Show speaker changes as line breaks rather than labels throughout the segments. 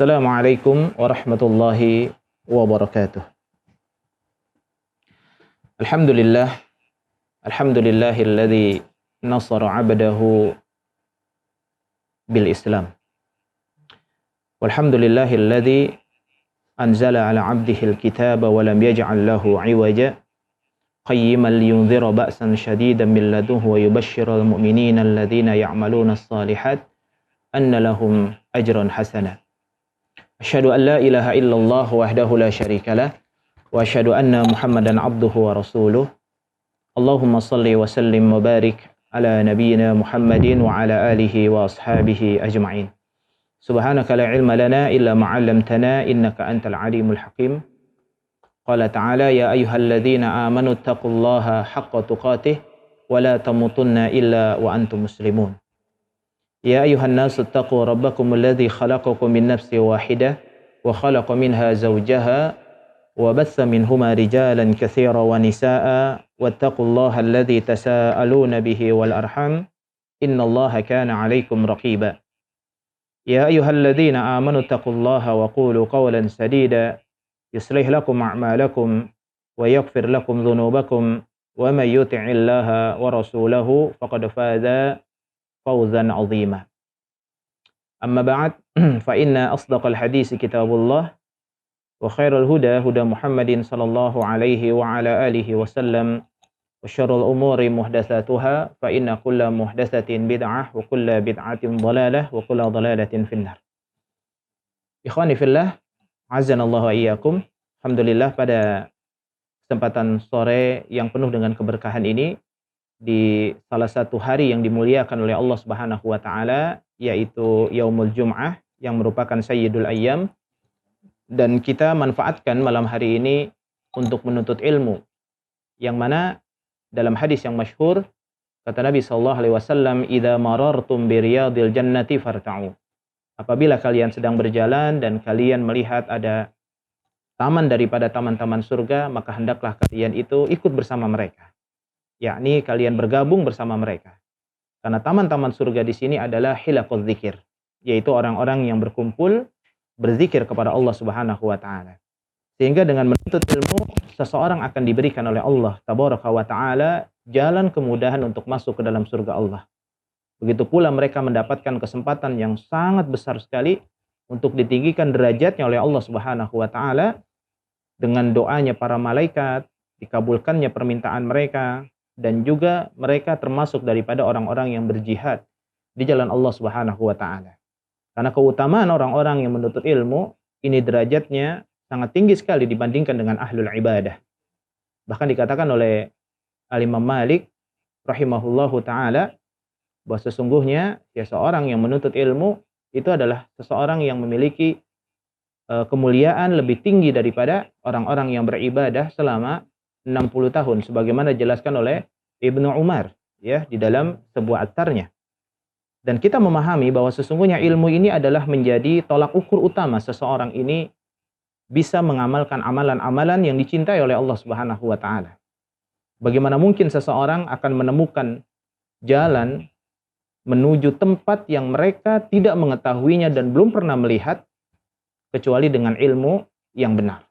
Assalamualaikum warahmatullahi wabarakatuh. Alhamdulillah, alhamdulillahilladzi nasara 'abdahu bil Islam. Walhamdulillahilladzi anzala 'ala 'abdihil kitaba wa lam yaj'al lahu 'iwaja qayyiman liyunzira ba'san shadidan min ladunhu wa yubashshiral mu'minina alladzina ya'maluna as-shalihat anna lahum ajran hasana. Asyhadu an la ilaha illallah wahdahu la syarika lah wa asyhadu anna Muhammadan abduhu wa rasuluh. Allahumma salli wa sallim wa barik ala nabiyyina Muhammadin wa ala alihi wa ashabihi ajma'in. Subhanaka la ilma lana illa ma 'allamtana innaka antal alimul hakim. Qala ta'ala ya ayyuhalladzina amanu taqullaha haqqa tuqatih wa la tamutunna illa wa antum muslimun. Ya ayuhan nasu taqu rabbakum alladhi khalaqakum min nafsin wahidah wa khalaqa minha zawjaha wa batha minhuma rijalan katsiran wa nisaa'a wattaqullaha alladhi tasaaluna bihi wal arham innallaha kana 'alaykum raqiba. Ya ayyuhalladzina amanu taqullaha wa qulu qawlan sadida yuslih lakum a'malakum wa yaghfir lakum dhunubakum wa may yuti'illaha wa rasulahu faqad faza fawzan 'azima. Amma ba'd, fa inna asdaqal hadits kitabullah wa khairal huda huda Muhammadin sallallahu alaihi wa ala alihi wasallam wa syarrul umuri muhdatsatuha fa inna kulla muhdatsatin bid'ah wa kulla bid'atin dhalalah wa kulla dhalalatin finnar. Ikhwani fillah, azanallahu wa iyyakum. Alhamdulillah pada kesempatan sore yang penuh dengan keberkahan ini, di salah satu hari yang dimuliakan oleh Allah Subhanahu wa taala, yaitu Yaumul Jum'ah yang merupakan Sayyidul Ayyam, dan kita manfaatkan malam hari ini untuk menuntut ilmu, yang mana dalam hadis yang masyhur kata Nabi sallallahu alaihi wasallam, "Idza marartum bi riyadil jannati farta'u." Apabila kalian sedang berjalan dan kalian melihat ada taman daripada taman-taman surga, maka hendaklah kalian itu ikut bersama mereka. Yakni kalian bergabung bersama mereka. Karena taman-taman surga di sini adalah hilaquz zikir, yaitu orang-orang yang berkumpul berzikir kepada Allah Subhanahu wa taala. Sehingga dengan menuntut ilmu, seseorang akan diberikan oleh Allah Tabaraka wa taala jalan kemudahan untuk masuk ke dalam surga Allah. Begitu pula mereka mendapatkan kesempatan yang sangat besar sekali untuk ditinggikan derajatnya oleh Allah Subhanahu wa taala dengan doanya para malaikat, dikabulkannya permintaan mereka, dan juga mereka termasuk daripada orang-orang yang berjihad di jalan Allah Subhanahu wa taala. Karena keutamaan orang-orang yang menuntut ilmu ini derajatnya sangat tinggi sekali dibandingkan dengan ahlul ibadah. Bahkan dikatakan oleh Al-Imam Malik rahimahullahu taala bahwa sesungguhnya seorang yang menuntut ilmu itu adalah seseorang yang memiliki kemuliaan lebih tinggi daripada orang-orang yang beribadah selama 60 tahun sebagaimana dijelaskan oleh Ibnu Umar ya di dalam sebuah atharnya. Dan kita memahami bahwa sesungguhnya ilmu ini adalah menjadi tolak ukur utama seseorang ini bisa mengamalkan amalan-amalan yang dicintai oleh Allah Subhanahu wa taala. Bagaimana mungkin seseorang akan menemukan jalan menuju tempat yang mereka tidak mengetahuinya dan belum pernah melihat kecuali dengan ilmu yang benar.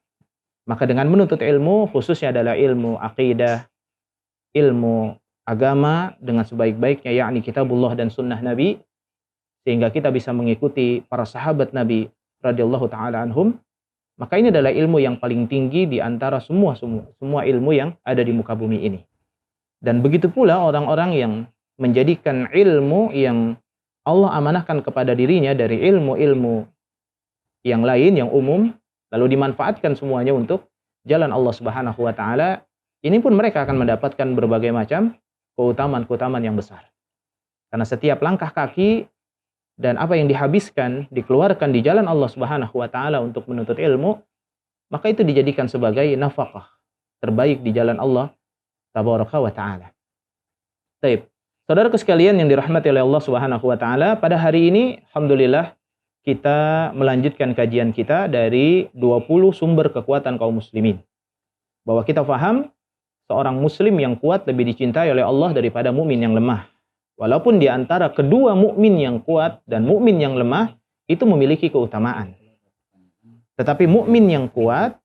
Maka dengan menuntut ilmu, khususnya adalah ilmu akidah, ilmu agama dengan sebaik-baiknya, yakni kitabullah dan sunnah Nabi, sehingga kita bisa mengikuti para sahabat Nabi radhiyallahu taala anhum, maka ini adalah ilmu yang paling tinggi di antara semua ilmu yang ada di muka bumi ini. Dan begitu pula orang-orang yang menjadikan ilmu yang Allah amanahkan kepada dirinya dari ilmu-ilmu yang lain, yang umum, lalu dimanfaatkan semuanya untuk jalan Allah Subhanahu wa taala, ini pun mereka akan mendapatkan berbagai macam keutamaan-keutamaan yang besar. Karena setiap langkah kaki dan apa yang dihabiskan, dikeluarkan di jalan Allah Subhanahu wa taala untuk menuntut ilmu, maka itu dijadikan sebagai nafkah terbaik di jalan Allah Tabaraka wa taala. Baik, saudaraku sekalian yang dirahmati oleh Allah Subhanahu wa taala, pada hari ini alhamdulillah kita melanjutkan kajian kita dari 20 sumber kekuatan kaum muslimin. Bahwa kita faham seorang muslim yang kuat lebih dicintai oleh Allah daripada mukmin yang lemah. Walaupun di antara kedua mukmin yang kuat dan mukmin yang lemah itu memiliki keutamaan. Tetapi mukmin yang kuat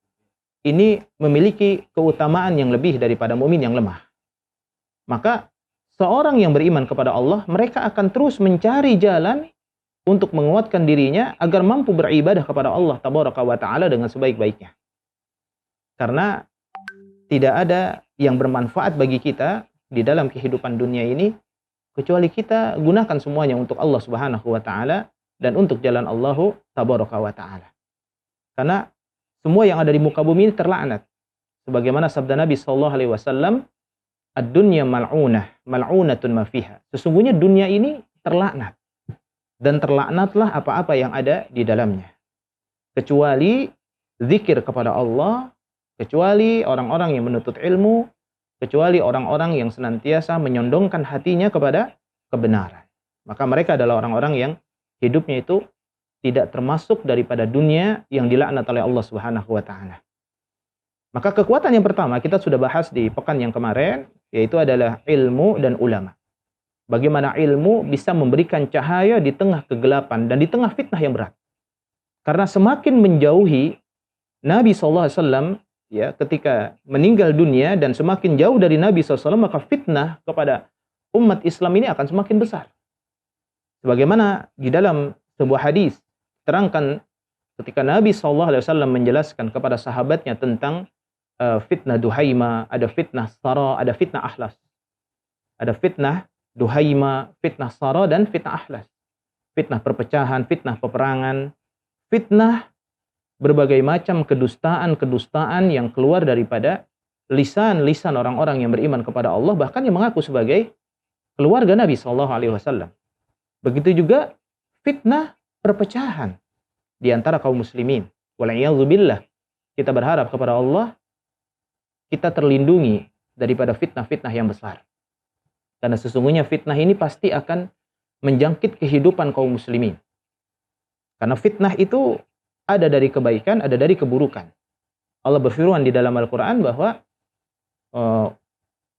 ini memiliki keutamaan yang lebih daripada mukmin yang lemah. Maka seorang yang beriman kepada Allah, mereka akan terus mencari jalan untuk menguatkan dirinya agar mampu beribadah kepada Allah Tabaraka wa Ta'ala dengan sebaik-baiknya. Karena tidak ada yang bermanfaat bagi kita di dalam kehidupan dunia ini kecuali kita gunakan semuanya untuk Allah Subhanahu wa Ta'ala dan untuk jalan Allah Tabaraka wa Ta'ala. Karena semua yang ada di muka bumi ini terlaknat. Sebagaimana sabda Nabi sallallahu alaihi wasallam, "Ad-dunya mal'unah, mal'unatun ma fiha." Sesungguhnya dunia ini terlaknat. Dan terlaknatlah apa-apa yang ada di dalamnya. Kecuali zikir kepada Allah, kecuali orang-orang yang menuntut ilmu, kecuali orang-orang yang senantiasa menyondongkan hatinya kepada kebenaran. Maka mereka adalah orang-orang yang hidupnya itu tidak termasuk daripada dunia yang dilaknat oleh Allah Subhanahu wa Ta'ala. Maka kekuatan yang pertama kita sudah bahas di pekan yang kemarin, yaitu adalah ilmu dan ulama. Bagaimana ilmu bisa memberikan cahaya di tengah kegelapan dan di tengah fitnah yang berat. Karena semakin menjauhi Nabi SAW ya, ketika meninggal dunia dan semakin jauh dari Nabi SAW, maka fitnah kepada umat Islam ini akan semakin besar. Sebagaimana di dalam sebuah hadis terangkan ketika Nabi SAW menjelaskan kepada sahabatnya tentang fitnah Duhaima, ada fitnah Sara, ada fitnah Ahlas. Ada fitnah Duhaima, fitnah Sara, dan fitnah Ahlas. Fitnah perpecahan, fitnah peperangan, fitnah berbagai macam kedustaan-kedustaan yang keluar daripada lisan-lisan orang-orang yang beriman kepada Allah, bahkan yang mengaku sebagai keluarga Nabi SAW. Begitu juga fitnah perpecahan di antara kaum muslimin. Wal'iyadzubillah. Kita berharap kepada Allah kita terlindungi daripada fitnah-fitnah yang besar. Karena sesungguhnya fitnah ini pasti akan menjangkit kehidupan kaum muslimin. Karena fitnah itu ada dari kebaikan, ada dari keburukan. Allah berfirman di dalam Al-Quran bahwa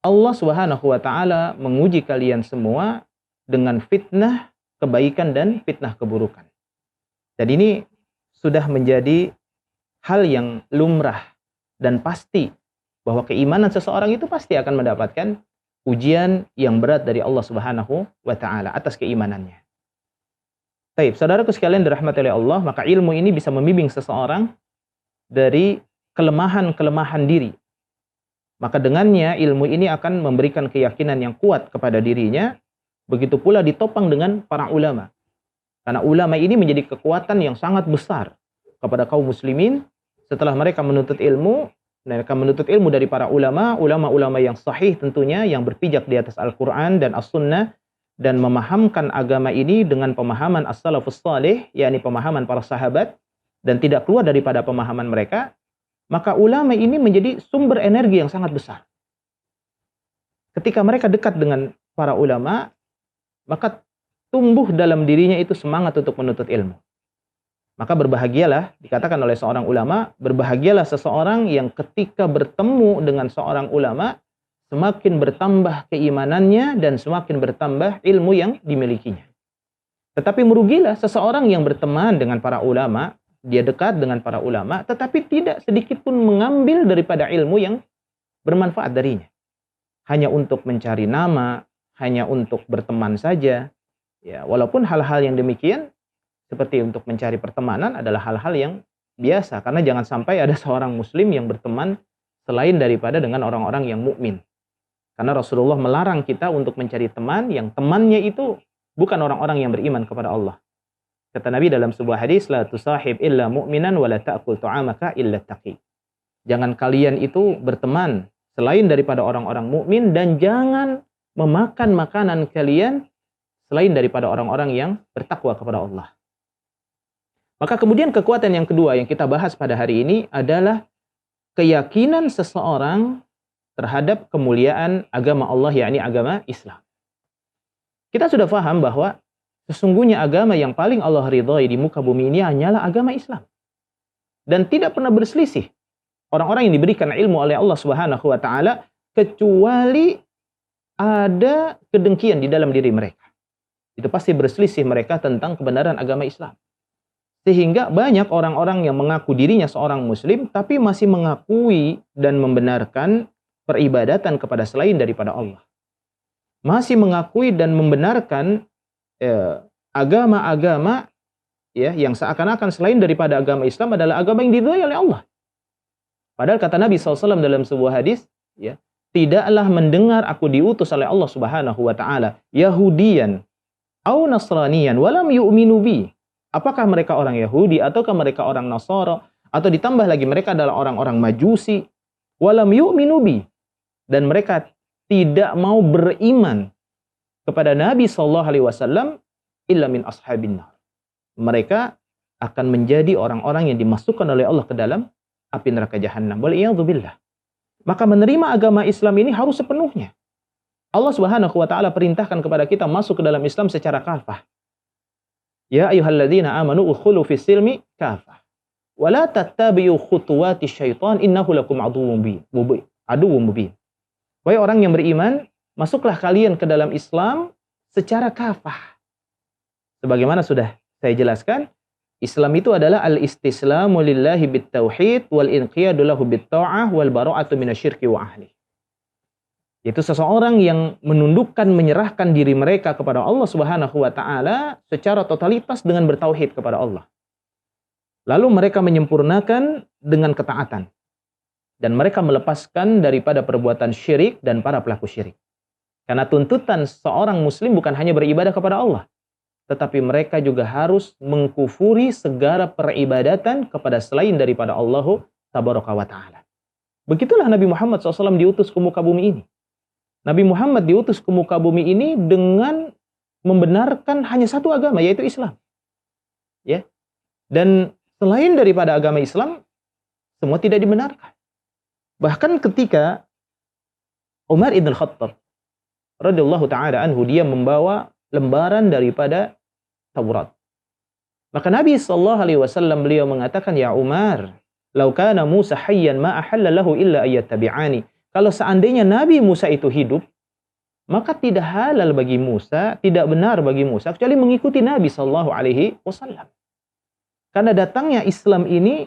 Allah Subhanahu wa Ta'ala menguji kalian semua dengan fitnah kebaikan dan fitnah keburukan. Dan ini sudah menjadi hal yang lumrah dan pasti bahwa keimanan seseorang itu pasti akan mendapatkan ujian yang berat dari Allah Subhanahu wa Ta'ala atas keimanannya. Baik, saudaraku sekalian dirahmati oleh Allah, maka ilmu ini bisa membimbing seseorang dari kelemahan-kelemahan diri. Maka dengannya ilmu ini akan memberikan keyakinan yang kuat kepada dirinya, begitu pula ditopang dengan para ulama. Karena ulama ini menjadi kekuatan yang sangat besar kepada kaum muslimin setelah mereka menuntut ilmu. Mereka menuntut ilmu dari para ulama, ulama-ulama yang sahih tentunya, yang berpijak di atas Al-Quran dan As-Sunnah, dan memahamkan agama ini dengan pemahaman as-salafus salih, yakni pemahaman para sahabat, dan tidak keluar daripada pemahaman mereka. Maka ulama ini menjadi sumber energi yang sangat besar. Ketika mereka dekat dengan para ulama, maka tumbuh dalam dirinya itu semangat untuk menuntut ilmu. Maka berbahagialah, dikatakan oleh seorang ulama, berbahagialah seseorang yang ketika bertemu dengan seorang ulama, semakin bertambah keimanannya dan semakin bertambah ilmu yang dimilikinya. Tetapi merugilah seseorang yang berteman dengan para ulama, dia dekat dengan para ulama, tetapi tidak sedikit pun mengambil daripada ilmu yang bermanfaat darinya. Hanya untuk mencari nama, hanya untuk berteman saja. Ya, walaupun hal-hal yang demikian seperti untuk mencari pertemanan adalah hal-hal yang biasa, karena jangan sampai ada seorang muslim yang berteman selain daripada dengan orang-orang yang mukmin. Karena Rasulullah melarang kita untuk mencari teman yang temannya itu bukan orang-orang yang beriman kepada Allah. Kata Nabi dalam sebuah hadis, la tusahib illa mu'minan wa la ta'kul ta'amaka illa taqi. Jangan kalian itu berteman selain daripada orang-orang mukmin, dan jangan memakan makanan kalian selain daripada orang-orang yang bertakwa kepada Allah. Maka kemudian kekuatan yang kedua yang kita bahas pada hari ini adalah keyakinan seseorang terhadap kemuliaan agama Allah, yakni agama Islam. Kita sudah paham bahwa sesungguhnya agama yang paling Allah ridhai di muka bumi ini hanyalah agama Islam. Dan tidak pernah berselisih orang-orang yang diberikan ilmu oleh Allah Subhanahu wa Ta'ala, kecuali ada kedengkian di dalam diri mereka. Itu pasti berselisih mereka tentang kebenaran agama Islam. Sehingga banyak orang-orang yang mengaku dirinya seorang muslim tapi masih mengakui dan membenarkan peribadatan kepada selain daripada Allah. Masih mengakui dan membenarkan agama-agama ya yang seakan-akan selain daripada agama Islam adalah agama yang diridhai oleh Allah. Padahal kata Nabi SAW dalam sebuah hadis, ya, tidaklah mendengar aku diutus oleh Allah Subhanahu wa taala Yahudiyan au Nasraniyan walam yu'minu bi. Apakah mereka orang Yahudi ataukah mereka orang Nasara, atau ditambah lagi mereka adalah orang-orang Majusi, walam yu'minu bi, dan mereka tidak mau beriman kepada Nabi sallallahu alaihi wasallam illa min ashabin nar. Mereka akan menjadi orang-orang yang dimasukkan oleh Allah ke dalam api neraka jahanam. Wal iyadzu billah. Maka menerima agama Islam ini harus sepenuhnya. Allah Subhanahu wa taala perintahkan kepada kita masuk ke dalam Islam secara kafah. Ya ayyuhalladzina amanu udkhulu fis silmi kafah. Wa la tattabi'u khutuwati syaitan innahu lakum aduwwun mubin. Wahai orang yang beriman, masuklah kalian ke dalam Islam secara kafah. Sebagaimana sudah saya jelaskan, Islam itu adalah al-istislamu lillahi bit-tauhid wal inqiyadu lahu bit-ta'ah wal bara'atu minasyirki wa ahli. Itu seseorang yang menundukkan, menyerahkan diri mereka kepada Allah Subhanahu wa taala secara totalitas dengan bertauhid kepada Allah. Lalu mereka menyempurnakan dengan ketaatan. Dan mereka melepaskan daripada perbuatan syirik dan para pelaku syirik. Karena tuntutan seorang muslim bukan hanya beribadah kepada Allah, tetapi mereka juga harus mengkufuri segala peribadatan kepada selain daripada Allah Tabaraka wa ta'ala. Begitulah Nabi Muhammad SAW diutus ke muka bumi ini. Nabi Muhammad diutus ke muka bumi ini dengan membenarkan hanya satu agama, yaitu Islam. Ya. Dan selain daripada agama Islam, semua tidak dibenarkan. Bahkan ketika Umar ibn Khattab radhiyallahu ta'ala anhu, dia membawa lembaran daripada Taurat. Maka Nabi SAW beliau mengatakan, ya Umar, lau kana Musa hayyan ma ahalla lahu illa ayyattabi'ani. Kalau seandainya Nabi Musa itu hidup, maka tidak halal bagi Musa, tidak benar bagi Musa kecuali mengikuti Nabi SAW. Karena datangnya Islam ini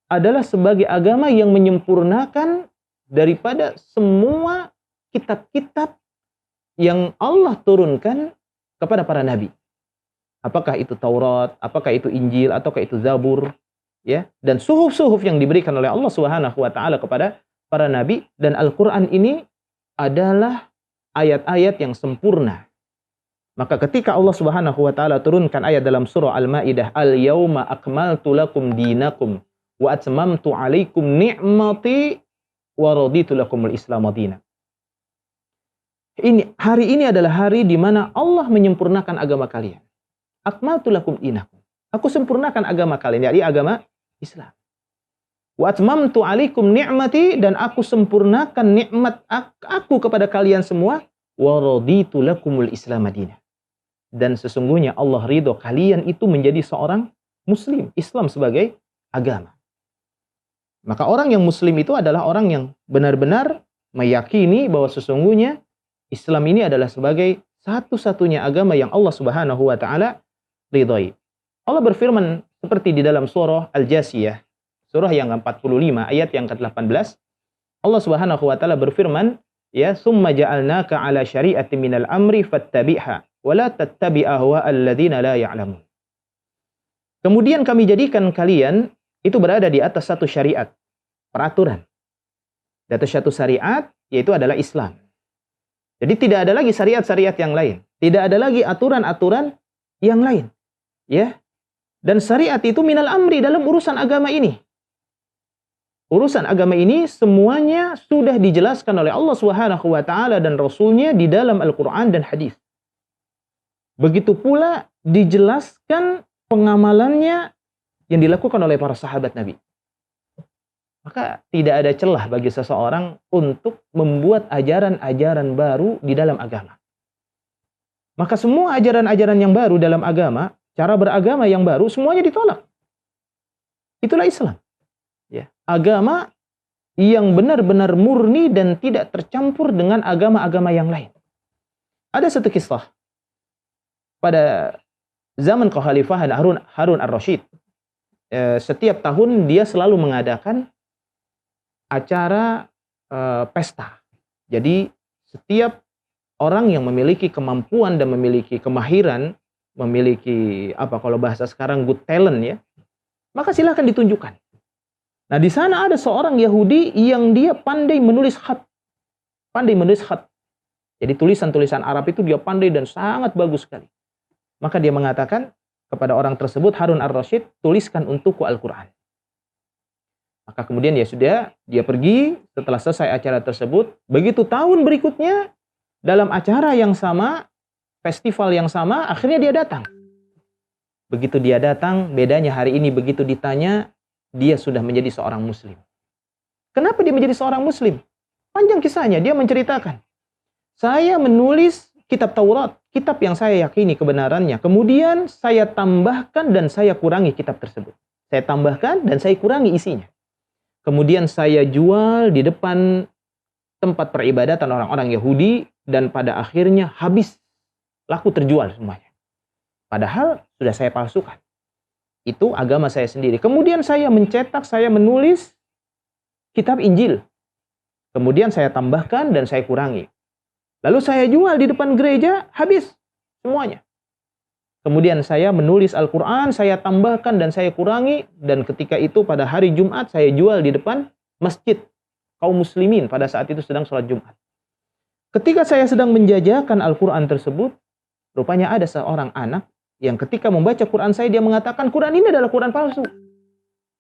adalah sebagai agama yang menyempurnakan daripada semua kitab-kitab yang Allah turunkan kepada para nabi. Apakah itu Taurat, apakah itu Injil, ataukah itu Zabur, ya, dan suhuf-suhuf yang diberikan oleh Allah Subhanahu wa taala kepada para nabi. Dan Al-Qur'an ini adalah ayat-ayat yang sempurna. Maka ketika Allah Subhanahu wa taala turunkan ayat dalam surah Al-Maidah, al-yauma akmaltu lakum dinakum wa atmamtu 'alaikum ni'mati wa raditu lakumul Islam madina. Hari ini adalah hari di mana Allah menyempurnakan agama kalian. Akmaltu lakum dinakum. Aku sempurnakan agama kalian, yakni agama Islam. Wa atmamtu 'alaikum ni'mati, dan aku sempurnakan nikmat aku kepada kalian semua. Wa raditu lakumul Islam madina. Dan sesungguhnya Allah ridho kalian itu menjadi seorang muslim, Islam sebagai agama. Maka orang yang muslim itu adalah orang yang benar-benar meyakini bahwa sesungguhnya Islam ini adalah sebagai satu-satunya agama yang Allah Subhanahu wa taala ridhai. Allah berfirman seperti di dalam surah Al-Jasiyah, surah yang ke-45 ayat yang ke-18. Allah Subhanahu wa taala berfirman, ya, summa ja'alnaka 'ala syari'atin minal amri fattabi'ha wa la tattabi' ahwa'al ladzina la ya'lamun. Kemudian kami jadikan kalian itu berada di atas satu syariat, peraturan. Di atas satu syariat, yaitu adalah Islam. Jadi tidak ada lagi syariat-syariat yang lain. Tidak ada lagi aturan-aturan yang lain. Ya. Dan syariat itu minal amri, dalam urusan agama ini. Urusan agama ini semuanya sudah dijelaskan oleh Allah Subhanahu wa taala dan Rasul-Nya di dalam Al-Qur'an dan hadis. Begitu pula dijelaskan pengamalannya yang dilakukan oleh para sahabat Nabi. Maka tidak ada celah bagi seseorang untuk membuat ajaran-ajaran baru di dalam agama. Maka semua ajaran-ajaran yang baru dalam agama, cara beragama yang baru, semuanya ditolak. Itulah Islam. Ya. Agama yang benar-benar murni dan tidak tercampur dengan agama-agama yang lain. Ada satu kisah pada zaman kekhalifahan Harun ar-Rasyid. setiap tahun dia selalu mengadakan acara pesta. Jadi setiap orang yang memiliki kemampuan dan memiliki kemahiran, memiliki kalau bahasa sekarang good talent ya, maka silahkan ditunjukkan. Nah, di sana ada seorang Yahudi yang dia pandai menulis khat. Pandai menulis khat. Jadi tulisan-tulisan Arab itu dia pandai dan sangat bagus sekali. Maka dia mengatakan kepada orang tersebut, Harun ar-Rasyid, tuliskan untukku Al-Quran. Maka kemudian ya sudah, dia pergi setelah selesai acara tersebut. Begitu tahun berikutnya, dalam acara yang sama, festival yang sama, akhirnya dia datang. Begitu dia datang, bedanya hari ini begitu ditanya, dia sudah menjadi seorang muslim. Kenapa dia menjadi seorang muslim? Panjang kisahnya, dia menceritakan. Saya menulis kitab Taurat, kitab yang saya yakini kebenarannya. Kemudian saya tambahkan dan saya kurangi kitab tersebut. Saya tambahkan dan saya kurangi isinya. Kemudian saya jual di depan tempat peribadatan orang-orang Yahudi dan pada akhirnya habis, laku terjual semuanya. Padahal sudah saya palsukan. Itu agama saya sendiri. Kemudian saya mencetak, saya menulis kitab Injil. Kemudian saya tambahkan dan saya kurangi. Lalu saya jual di depan gereja, habis semuanya. Kemudian saya menulis Al-Quran, saya tambahkan dan saya kurangi. Dan ketika itu pada hari Jumat saya jual di depan masjid kaum muslimin pada saat itu sedang sholat Jumat. Ketika saya sedang menjajakan Al-Quran tersebut, rupanya ada seorang anak yang ketika membaca Quran saya, dia mengatakan Quran ini adalah Quran palsu.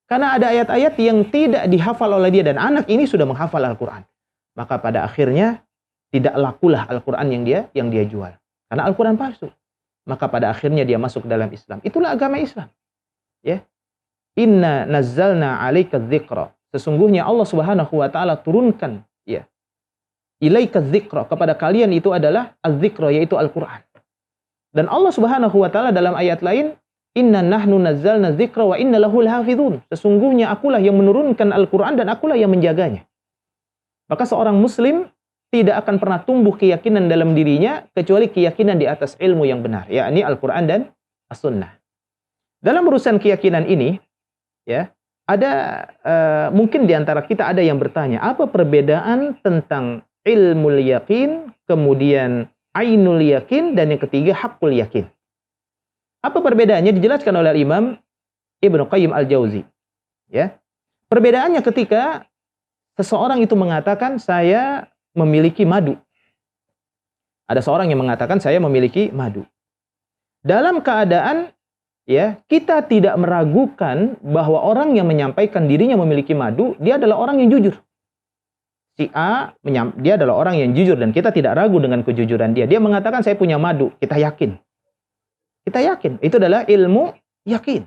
Karena ada ayat-ayat yang tidak dihafal oleh dia dan anak ini sudah menghafal Al-Quran. Maka pada akhirnya tidak lakulah Al-Quran yang dia jual. Karena Al-Quran palsu. Maka pada akhirnya dia masuk dalam Islam. Itulah agama Islam. Ya. Inna nazzalna 'alaika dzikra. Sesungguhnya Allah Subhanahu wa taala turunkan ya. Ilaika dzikra, kepada kalian itu adalah az-dzikra, yaitu Al-Quran. Dan Allah Subhanahu wa taala dalam ayat lain, Inna nahnu nazzalna dzikra wa inna lahu lahafizun. Sesungguhnya akulah yang menurunkan Al-Quran dan akulah yang menjaganya. Maka seorang muslim tidak akan pernah tumbuh keyakinan dalam dirinya kecuali keyakinan di atas ilmu yang benar, yakni Al-Quran dan As-Sunnah. Dalam urusan keyakinan ini, ya, ada mungkin di antara kita ada yang bertanya, apa perbedaan tentang ilmul yakin, kemudian ainul yakin, dan yang ketiga haqqul yakin? Apa perbedaannya? Dijelaskan oleh Imam Ibnu Qayyim Al-Jauzi. Ya, perbedaannya ketika seseorang itu mengatakan saya memiliki madu. Ada seorang yang mengatakan saya memiliki madu. Dalam keadaan ya, kita tidak meragukan bahwa orang yang menyampaikan dirinya memiliki madu, dia adalah orang yang jujur. Si A, dia adalah orang yang jujur dan kita tidak ragu dengan kejujuran dia. Dia mengatakan saya punya madu, kita yakin. Kita yakin, itu adalah ilmu yakin.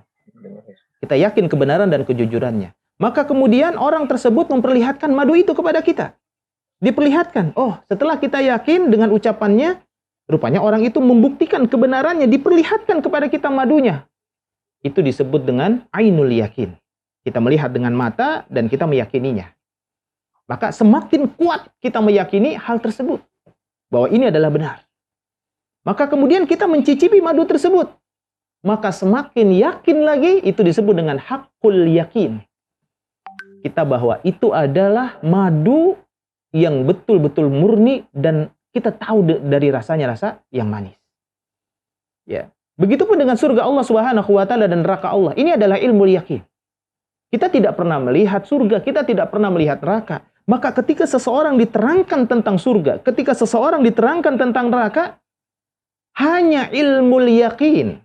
Kita yakin kebenaran dan kejujurannya. Maka kemudian orang tersebut memperlihatkan madu itu kepada kita. Diperlihatkan, oh setelah kita yakin dengan ucapannya, rupanya orang itu membuktikan kebenarannya, diperlihatkan kepada kita madunya. Itu disebut dengan ainul yakin. Kita melihat dengan mata dan kita meyakininya. Maka semakin kuat kita meyakini hal tersebut, bahwa ini adalah benar. Maka kemudian kita mencicipi madu tersebut. Maka semakin yakin lagi, itu disebut dengan haqqul yakin. Kita bahwa itu adalah madu yang betul-betul murni dan kita tahu dari rasanya rasa yang manis. Ya. Begitupun dengan surga Allah Subhanahu wa taala dan neraka Allah. Ini adalah ilmu yakin. Kita tidak pernah melihat surga, kita tidak pernah melihat neraka. Maka ketika seseorang diterangkan tentang surga, ketika seseorang diterangkan tentang neraka, hanya ilmu yakin,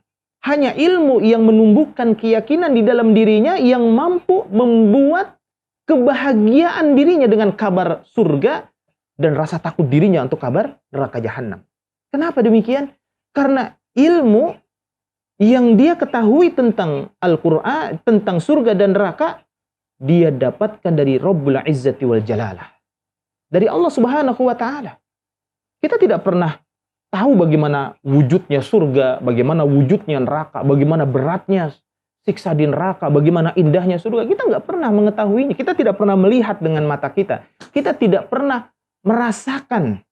hanya ilmu yang menumbuhkan keyakinan di dalam dirinya yang mampu membuat kebahagiaan dirinya dengan kabar surga dan rasa takut dirinya untuk kabar neraka jahanam. Kenapa demikian? Karena ilmu yang dia ketahui tentang Al-Quran, tentang surga dan neraka, dia dapatkan dari Rabbul Izzati wal Jalalah. Dari Allah Subhanahu wa ta'ala. Kita tidak pernah tahu bagaimana wujudnya surga, bagaimana wujudnya neraka, bagaimana beratnya siksa di neraka, bagaimana indahnya surga. Kita nggak pernah mengetahuinya. Kita tidak pernah melihat dengan mata kita. Kita tidak pernah merasakan.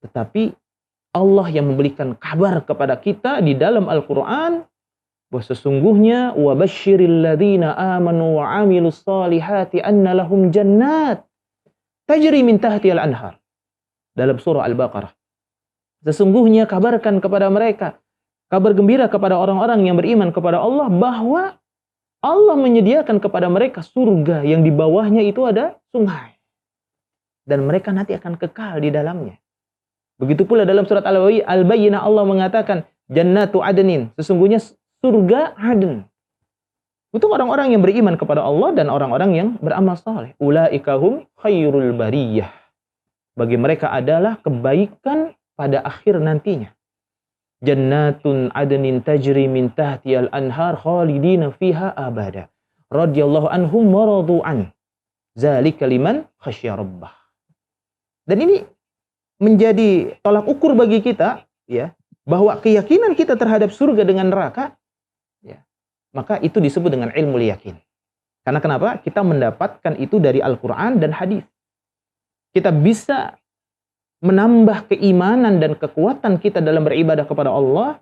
Tetapi Allah yang memberikan kabar kepada kita di dalam Al-Quran Bahwa sesungguhnya wa basyiril ladzina amanu wa 'amilus solihati anna lahum jannat tajri min tahtihal anhar. Dalam surah Al-Baqarah. Sesungguhnya kabarkan kepada mereka, kabar gembira kepada orang-orang yang beriman kepada Allah bahwa Allah menyediakan kepada mereka surga yang di bawahnya itu ada sungai. Dan mereka nanti akan kekal di dalamnya. Begitu pula dalam surat Al-Bayyinah Allah mengatakan jannatu adnin, sesungguhnya surga Aden. Untuk orang-orang yang beriman kepada Allah dan orang-orang yang beramal saleh. Ulaika hum khairul bariyah. Bagi mereka adalah kebaikan pada akhir nantinya. Jannatun adnin tajri min tahtihal anhar khalidina fiha abada. Radhiyallahu anhum wa radu an. Dzalika liman khasyya rabbah. Dan ini menjadi tolak ukur bagi kita, ya, bahwa keyakinan kita terhadap surga dengan neraka, ya, maka itu disebut dengan ilmu yakin. Karena kenapa? Kita mendapatkan itu dari Al-Quran dan hadis. Kita bisa menambah keimanan dan kekuatan kita dalam beribadah kepada Allah.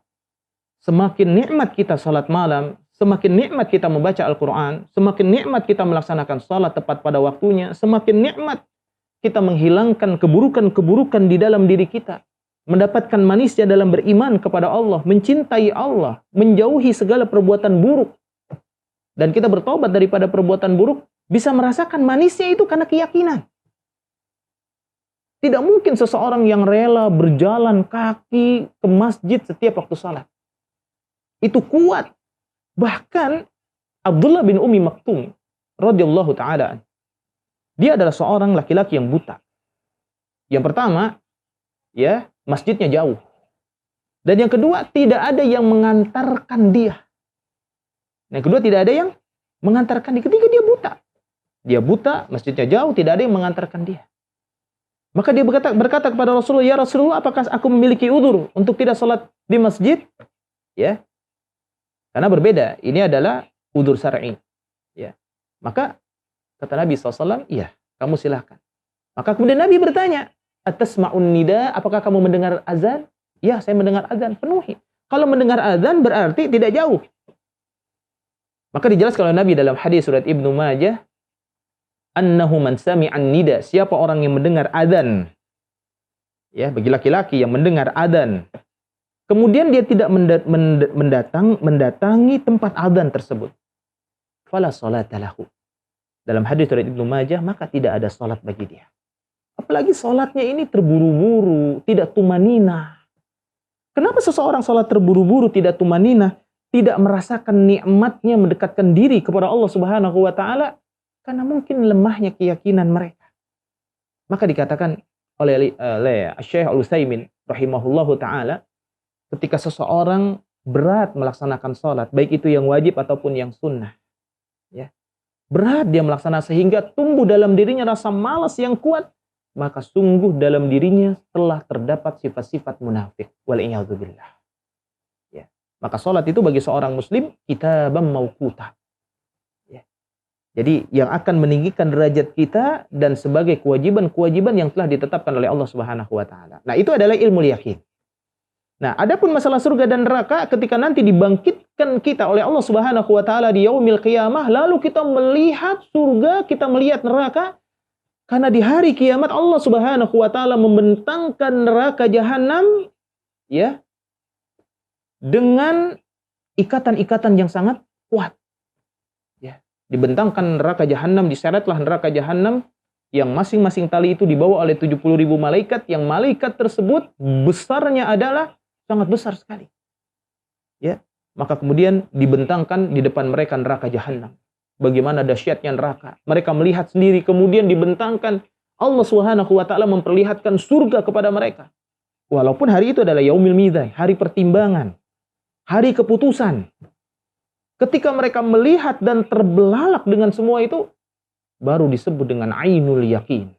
Semakin nikmat kita salat malam, semakin nikmat kita membaca Al-Quran, semakin nikmat kita melaksanakan salat tepat pada waktunya, semakin nikmat kita menghilangkan keburukan-keburukan di dalam diri kita. Mendapatkan manisnya dalam beriman kepada Allah, mencintai Allah, menjauhi segala perbuatan buruk. Dan kita bertobat daripada perbuatan buruk, bisa merasakan manisnya itu karena keyakinan. Tidak mungkin seseorang yang rela berjalan kaki ke masjid setiap waktu salat. Itu kuat. Bahkan Abdullah bin Ummi Maktum radhiyallahu taala, dia adalah seorang laki-laki yang buta. Yang pertama, ya, masjidnya jauh. Dan yang kedua, tidak ada yang mengantarkan dia. Yang kedua, tidak ada yang mengantarkan dia ketika dia buta. Dia buta, masjidnya jauh, tidak ada yang mengantarkan dia. Maka dia berkata kepada Rasulullah, "Ya Rasulullah, apakah aku memiliki udzur untuk tidak salat di masjid?" Ya. Karena berbeda. Ini adalah udzur syar'i. Ya. Maka kata Nabi SAW, "Iya, kamu silahkan." Maka kemudian Nabi bertanya, "Atasma'un nida, apakah kamu mendengar azan?" "Ya, saya mendengar azan." "Penuhi." Kalau mendengar azan berarti tidak jauh. Maka dijelaskan oleh Nabi dalam hadis surat Ibnu Majah, annahu man sami'an nida, siapa orang yang mendengar adzan, ya, bagi laki-laki yang mendengar adzan, kemudian dia tidak mendatangi tempat adzan tersebut, fala sholata lahu. Dalam hadis riwayat Ibnu Majah, maka tidak ada salat bagi dia. Apalagi salatnya ini terburu-buru, tidak tumanina. Kenapa seseorang salat terburu-buru, tidak tumanina, tidak merasakan nikmatnya mendekatkan diri kepada Allah Subhanahu wa taala? Karena mungkin lemahnya keyakinan mereka. Maka dikatakan oleh Syekh Al-Utsaimin rahimahullahu taala, ketika seseorang berat melaksanakan salat, baik itu yang wajib ataupun yang sunnah, ya, berat dia melaksanakan sehingga tumbuh dalam dirinya rasa malas yang kuat, maka sungguh dalam dirinya telah terdapat sifat-sifat munafik. Wal'iyadzubillah. Ya. Maka salat itu bagi seorang muslim kitaban mauquta. Jadi yang akan meninggikan derajat kita dan sebagai kewajiban-kewajiban yang telah ditetapkan oleh Allah Subhanahu wa taala. Nah, itu adalah ilmu yakin. Nah, adapun masalah surga dan neraka ketika nanti dibangkitkan kita oleh Allah Subhanahu wa taala di yaumil qiyamah, lalu kita melihat surga, kita melihat neraka, karena di hari kiamat Allah Subhanahu wa taala membentangkan neraka jahanam, ya, dengan ikatan-ikatan yang sangat kuat. Dibentangkan neraka jahanam, diseretlah neraka jahanam yang masing-masing tali itu dibawa oleh 70.000 malaikat, yang malaikat tersebut besarnya adalah sangat besar sekali. Ya, maka kemudian dibentangkan di depan mereka neraka jahanam. Bagaimana dahsyatnya neraka. Mereka melihat sendiri, kemudian dibentangkan, Allah Subhanahu wa taala memperlihatkan surga kepada mereka. Walaupun hari itu adalah yaumil mizan, hari pertimbangan, hari keputusan. Ketika mereka melihat dan terbelalak dengan semua itu, baru disebut dengan ainul yakin.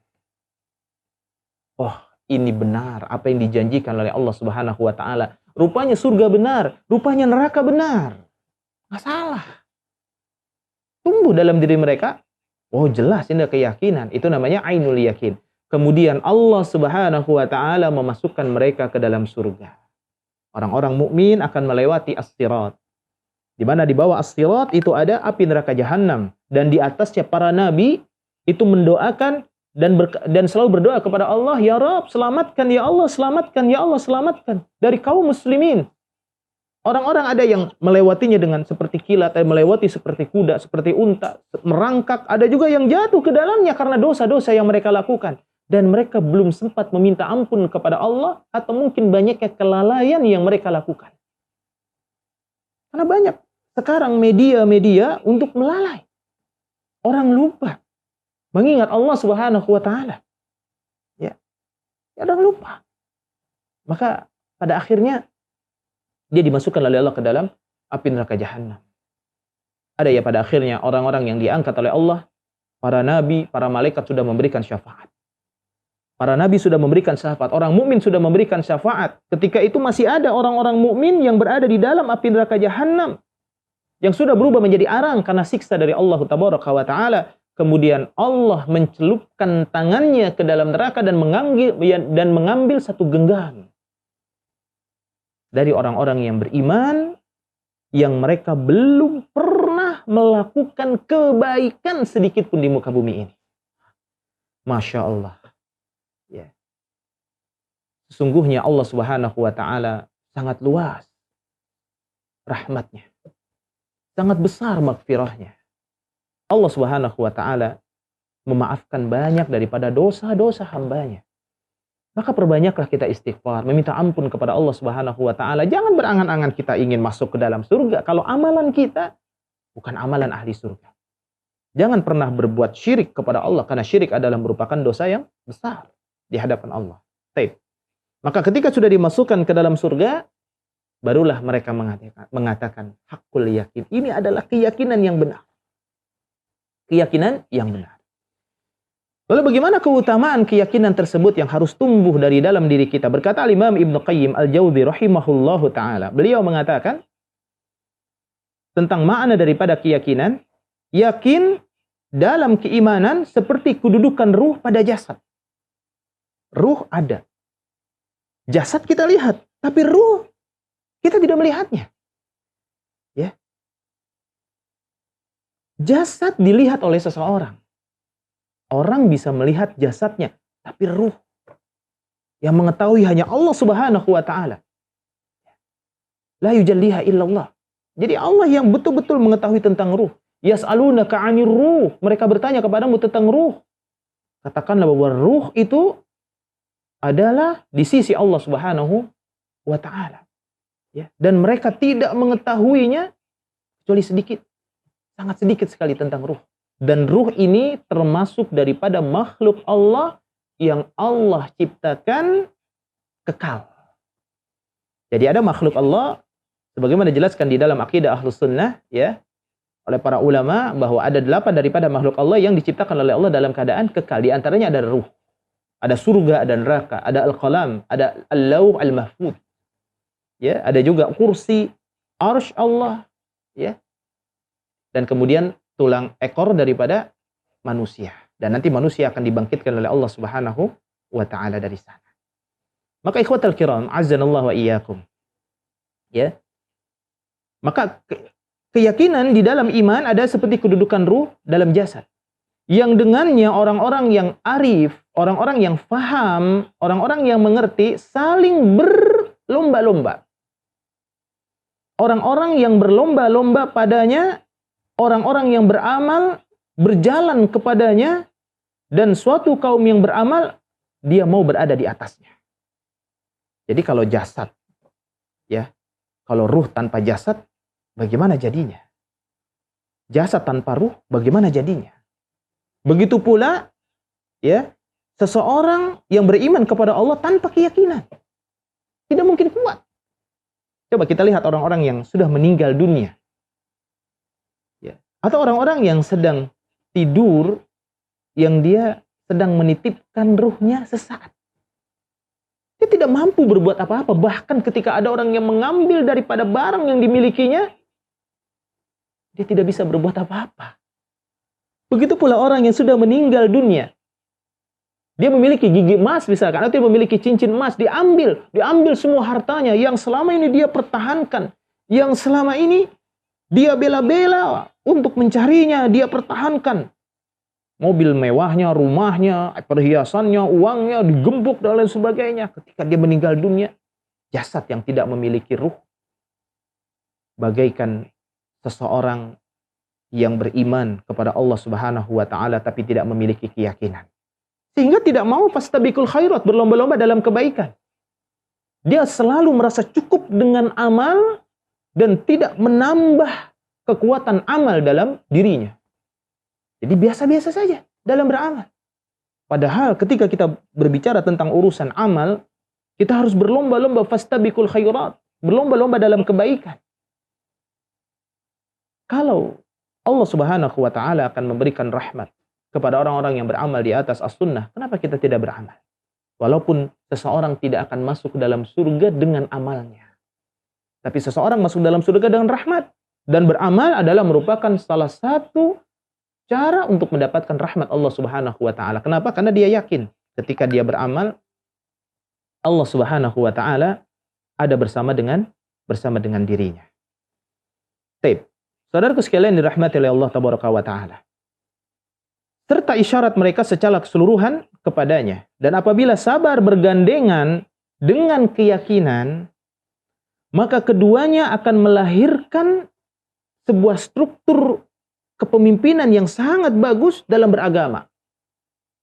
Oh, ini benar apa yang dijanjikan oleh Allah Subhanahu wa taala. Rupanya surga benar, rupanya neraka benar. Nggak salah. Tumbuh dalam diri mereka, oh jelas ini keyakinan. Itu namanya ainul yakin. Kemudian Allah Subhanahu wa taala memasukkan mereka ke dalam surga. Orang-orang mukmin akan melewati as-sirat. Di mana di bawah as-sirat itu ada api neraka jahanam, dan di atasnya para nabi itu mendoakan dan selalu berdoa kepada Allah, ya Rabb, selamatkan ya Allah, selamatkan ya Allah, selamatkan dari kaum muslimin. Orang-orang ada yang melewatinya dengan seperti kilat, melewati seperti kuda, seperti unta, merangkak. Ada juga yang jatuh ke dalamnya karena dosa-dosa yang mereka lakukan. Dan mereka belum sempat meminta ampun kepada Allah, atau mungkin banyaknya kelalaian yang mereka lakukan. Karena banyak sekarang media-media untuk melalai. Orang lupa mengingat Allah Subhanahu wa taala. Ya. Orang lupa. Maka pada akhirnya dia dimasukkan oleh Allah ke dalam api neraka jahanam. Ada ya pada akhirnya orang-orang yang diangkat oleh Allah, para nabi, para malaikat sudah memberikan syafaat. Para nabi sudah memberikan syafaat, orang mukmin sudah memberikan syafaat. Ketika itu masih ada orang-orang mukmin yang berada di dalam api neraka jahanam yang sudah berubah menjadi arang karena siksa dari Allah Tabaraka wa taala. Kemudian Allah mencelupkan tangannya ke dalam neraka dan mengambil satu genggam dari orang-orang yang beriman yang mereka belum pernah melakukan kebaikan sedikit pun di muka bumi ini. Masya Allah. Ya. Sesungguhnya Allah Subhanahu wa taala sangat luas rahmatnya. Sangat besar maghfirahnya. Allah Subhanahu wa taala memaafkan banyak daripada dosa-dosa hambanya. Maka perbanyaklah kita istighfar, meminta ampun kepada Allah Subhanahu wa taala. Jangan berangan-angan kita ingin masuk ke dalam surga kalau amalan kita bukan amalan ahli surga. Jangan pernah berbuat syirik kepada Allah, karena syirik adalah merupakan dosa yang besar di hadapan Allah. Baik. Maka ketika sudah dimasukkan ke dalam surga, barulah mereka mengatakan hakul yakin. Ini adalah keyakinan yang benar. Keyakinan yang benar. Lalu bagaimana keutamaan keyakinan tersebut yang harus tumbuh dari dalam diri kita? Berkata Imam Ibnu Qayyim Al-Jauzi rahimahullahu taala. Beliau mengatakan tentang makna daripada keyakinan, yakin dalam keimanan seperti kedudukan ruh pada jasad. Ruh ada. Jasad kita lihat, tapi ruh kita tidak melihatnya. Ya. Jasad dilihat oleh seseorang. Orang bisa melihat jasadnya, tapi ruh yang mengetahui hanya Allah Subhanahu wa taala. La yujalliha illallah. Jadi Allah yang betul-betul mengetahui tentang ruh. Yas'alunaka 'anir ruh. Mereka bertanya kepadamu tentang ruh. Katakanlah bahwa ruh itu adalah di sisi Allah Subhanahu wa taala. Ya, dan mereka tidak mengetahuinya kecuali sedikit. Sangat sedikit sekali tentang ruh. Dan ruh ini termasuk daripada makhluk Allah yang Allah ciptakan kekal. Jadi ada makhluk Allah sebagaimana dijelaskan di dalam akidah Ahlus Sunnah ya oleh para ulama bahwa ada 8 daripada makhluk Allah yang diciptakan oleh Allah dalam keadaan kekal. Di antaranya ada ruh. Ada surga, ada neraka, ada al-qalam, ada al-lawh al-mahfuz. Ya, ada juga kursi, arsy Allah, ya. Dan kemudian tulang ekor daripada manusia. Dan nanti manusia akan dibangkitkan oleh Allah Subhanahu wa taala dari sana. Maka ikhwatal kiram, azzanallahu wa iyyakum. Ya. Maka keyakinan di dalam iman ada seperti kedudukan ruh dalam jasad. Yang dengannya orang-orang yang arif, orang-orang yang faham, orang-orang yang mengerti saling berlomba-lomba. Orang-orang yang berlomba-lomba padanya, orang-orang yang beramal berjalan kepadanya, dan suatu kaum yang beramal dia mau berada di atasnya. Jadi kalau jasad, ya, kalau ruh tanpa jasad, bagaimana jadinya? Jasad tanpa ruh, bagaimana jadinya? Begitu pula, ya, seseorang yang beriman kepada Allah tanpa keyakinan tidak mungkin kuat. Coba kita lihat orang-orang yang sudah meninggal dunia, ya, atau orang-orang yang sedang tidur, yang dia sedang menitipkan ruhnya sesaat. Dia tidak mampu berbuat apa-apa. Bahkan ketika ada orang yang mengambil daripada barang yang dimilikinya, dia tidak bisa berbuat apa-apa. Begitu pula orang yang sudah meninggal dunia. Dia memiliki gigi emas misalkan, atau dia memiliki cincin emas, diambil semua hartanya yang selama ini dia pertahankan, yang selama ini Dia bela-bela untuk mencarinya, dia pertahankan. Mobil mewahnya, rumahnya, perhiasannya, uangnya digembok dan lain sebagainya. Ketika dia meninggal dunia, jasad yang tidak memiliki ruh bagaikan seseorang yang beriman kepada Allah Subhanahu wa taala tapi tidak memiliki keyakinan. Sehingga tidak mau fastabiqul khairat, berlomba-lomba dalam kebaikan. Dia selalu merasa cukup dengan amal dan tidak menambah kekuatan amal dalam dirinya. Jadi biasa-biasa saja dalam beramal. Padahal ketika kita berbicara tentang urusan amal, kita harus berlomba-lomba fastabiqul khairat, berlomba-lomba dalam kebaikan. Kalau Allah Subhanahu wa taala akan memberikan rahmat kepada orang-orang yang beramal di atas as-sunnah, kenapa kita tidak beramal? Walaupun seseorang tidak akan masuk ke dalam surga dengan amalnya. Tapi seseorang masuk dalam surga dengan rahmat. Dan beramal adalah merupakan salah satu cara untuk mendapatkan rahmat Allah Subhanahu wa taala. Kenapa? Karena dia yakin ketika dia beramal, Allah Subhanahu wa taala ada bersama dengan dirinya. Baik. Saudaraku sekalian dirahmati oleh Allah Tabaraka wa taala. Serta isyarat mereka secara keseluruhan kepadanya. Dan apabila sabar bergandengan dengan keyakinan, maka keduanya akan melahirkan sebuah struktur kepemimpinan yang sangat bagus dalam beragama.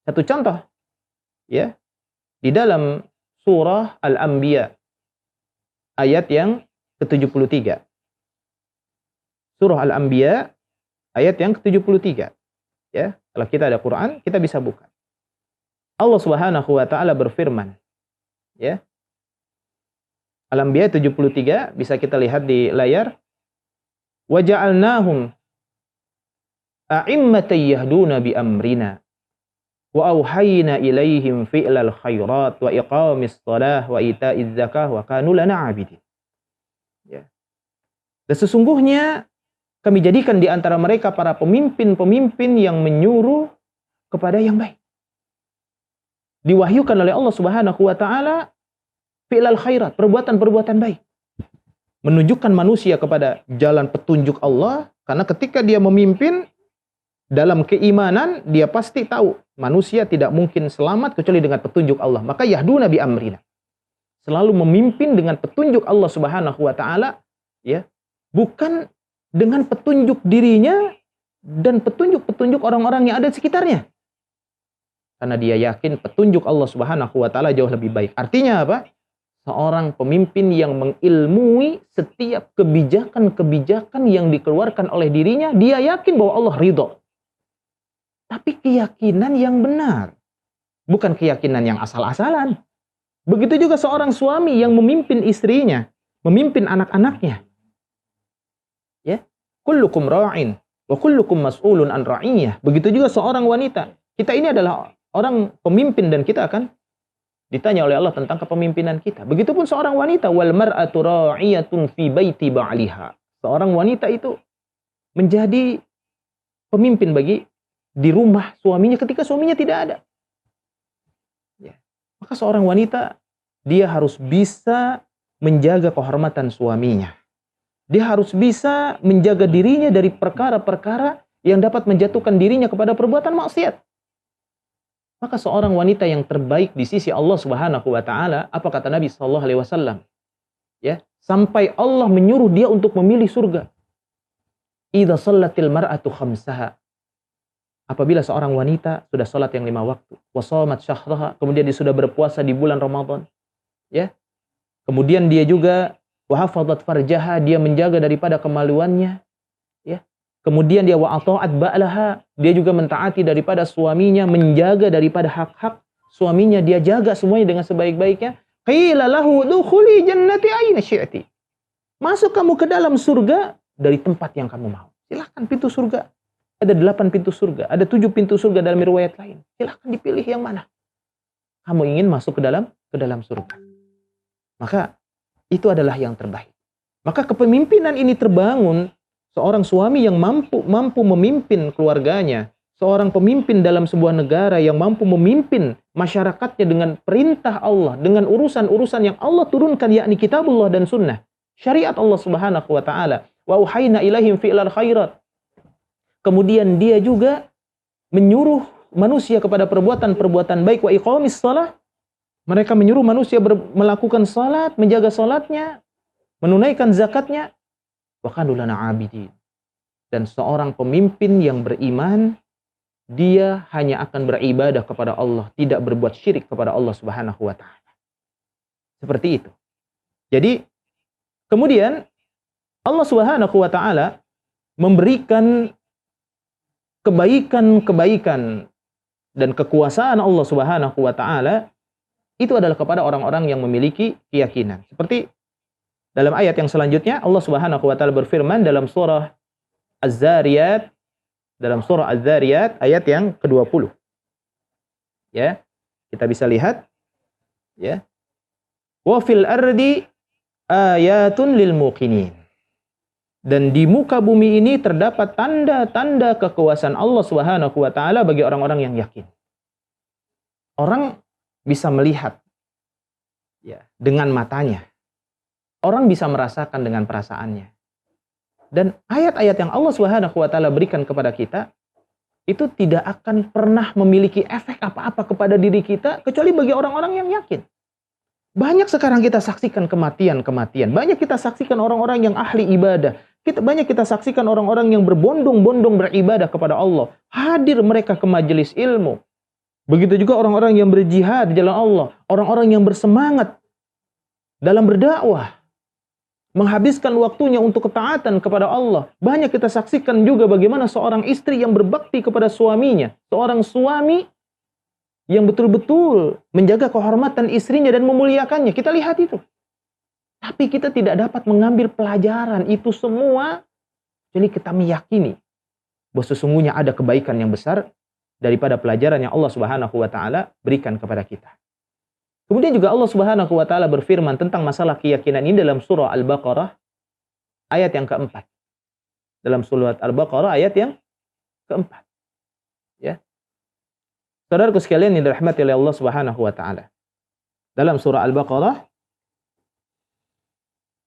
Satu contoh, ya, di dalam surah Al-Anbiya, ayat yang ke-73. Surah Al-Anbiya, ayat yang ke-73. Ya, kalau kita ada Quran, kita bisa buka. Allah Subhanahu wa taala berfirman, ya. Al-Anbiya 73 bisa kita lihat di layar. Wa ja'alnahum a'immatan yahduna bi amrina wa auhayna ilaihim fi'lal khairat wa iqamis shalah wa ita'iz zakah wa kanu lana 'abidin. Ya. Dan sesungguhnya kami jadikan di antara mereka para pemimpin-pemimpin yang menyuruh kepada yang baik. Diwahyukan oleh Allah Subhanahu wa taala fi'lal khairat, perbuatan-perbuatan baik. Menunjukkan manusia kepada jalan petunjuk Allah, karena ketika dia memimpin dalam keimanan, dia pasti tahu manusia tidak mungkin selamat kecuali dengan petunjuk Allah. Maka yahduna bi amrina. Selalu memimpin dengan petunjuk Allah Subhanahu wa taala, ya. Bukan dengan petunjuk dirinya dan petunjuk-petunjuk orang-orang yang ada di sekitarnya. Karena dia yakin petunjuk Allah Subhanahu wa taala jauh lebih baik. Artinya apa? Seorang pemimpin yang mengilmui setiap kebijakan-kebijakan yang dikeluarkan oleh dirinya, dia yakin bahwa Allah ridho. Tapi keyakinan yang benar, bukan keyakinan yang asal-asalan. Begitu juga seorang suami yang memimpin istrinya, memimpin anak-anaknya. Ya, kullukum ra'in wa kullukum mas'ulun an ra'iyah. Begitu juga seorang wanita. Kita ini adalah orang pemimpin dan kita akan ditanya oleh Allah tentang kepemimpinan kita. Begitupun seorang wanita, wal mar'atu ra'iyatun fi baiti ba'liha. Seorang wanita itu menjadi pemimpin bagi di rumah suaminya ketika suaminya tidak ada. Ya. Maka seorang wanita dia harus bisa menjaga kehormatan suaminya. Dia harus bisa menjaga dirinya dari perkara-perkara yang dapat menjatuhkan dirinya kepada perbuatan maksiat. Maka seorang wanita yang terbaik di sisi Allah Subhanahu wa taala, apa kata Nabi sallallahu alaihi wasallam? Ya, sampai Allah menyuruh dia untuk memilih surga. Idza shallatil mar'atu khamsaha. Apabila seorang wanita sudah salat yang 5 waktu, wa shamat syahraha, kemudian dia sudah berpuasa di bulan Ramadan, ya. Kemudian dia juga wa hafadzat farjaha, dia menjaga daripada kemaluannya, ya. Kemudian dia wa ata'at ba'laha, dia juga mentaati daripada suaminya, menjaga daripada hak-hak suaminya, dia jaga semuanya dengan sebaik-baiknya. Qila lahu dukhuli jannati aina syi'ti. Masuk kamu ke dalam surga dari tempat yang kamu mau. Silakan pintu surga. Ada 8 pintu surga, ada 7 pintu surga dalam riwayat lain. Silakan dipilih yang mana. Kamu ingin masuk ke dalam surga. Maka itu adalah yang terbaik. Maka kepemimpinan ini terbangun seorang suami yang mampu memimpin keluarganya, seorang pemimpin dalam sebuah negara yang mampu memimpin masyarakatnya dengan perintah Allah, dengan urusan-urusan yang Allah turunkan, yakni kitabullah dan sunnah, syariat Allah Subhanahu wa taala. wa auhayna ilaihim fi'lal khairat. Kemudian dia juga menyuruh manusia kepada perbuatan-perbuatan baik, wa iqamis shalah. Mereka menyuruh manusia melakukan salat, menjaga salatnya, menunaikan zakatnya, wa kanu lana abidin. Dan seorang pemimpin yang beriman, dia hanya akan beribadah kepada Allah, tidak berbuat syirik kepada Allah Subhanahu wa taala. Seperti itu. Jadi kemudian Allah Subhanahu wa taala memberikan kebaikan-kebaikan dan kekuasaan Allah Subhanahu wa taala itu adalah kepada orang-orang yang memiliki keyakinan. Seperti dalam ayat yang selanjutnya Allah Subhanahu wa taala berfirman dalam surah Az-Zariyat, ayat yang ke-20. Ya. Kita bisa lihat ya. Wa fil ardi ayatun lil muqinin. Dan di muka bumi ini terdapat tanda-tanda kekuasaan Allah Subhanahu wa taala bagi orang-orang yang yakin. Orang bisa melihat ya dengan matanya. Orang bisa merasakan dengan perasaannya. Dan ayat-ayat yang Allah Subhanahu wa taala berikan kepada kita itu tidak akan pernah memiliki efek apa-apa kepada diri kita kecuali bagi orang-orang yang yakin. Banyak sekarang kita saksikan kematian-kematian. Banyak kita saksikan orang-orang yang ahli ibadah. Banyak kita saksikan orang-orang yang berbondong-bondong beribadah kepada Allah. Hadir mereka ke majelis ilmu. Begitu juga orang-orang yang berjihad di jalan Allah. Orang-orang yang bersemangat dalam berdakwah. Menghabiskan waktunya untuk ketaatan kepada Allah. Banyak kita saksikan juga bagaimana seorang istri yang berbakti kepada suaminya. Seorang suami yang betul-betul menjaga kehormatan istrinya dan memuliakannya. Kita lihat itu. Tapi kita tidak dapat mengambil pelajaran itu semua. Jadi kita meyakini bahwa sesungguhnya ada kebaikan yang besar daripada pelajaran yang Allah Subhanahu wa taala berikan kepada kita. Kemudian juga Allah Subhanahu wa taala berfirman tentang masalah keyakinan ini dalam surah Al-Baqarah ayat yang keempat. Dalam surah Al-Baqarah ayat yang keempat. Ya. Saudaraku sekalian yang dirahmati oleh Allah Subhanahu wa taala. Dalam surah Al-Baqarah,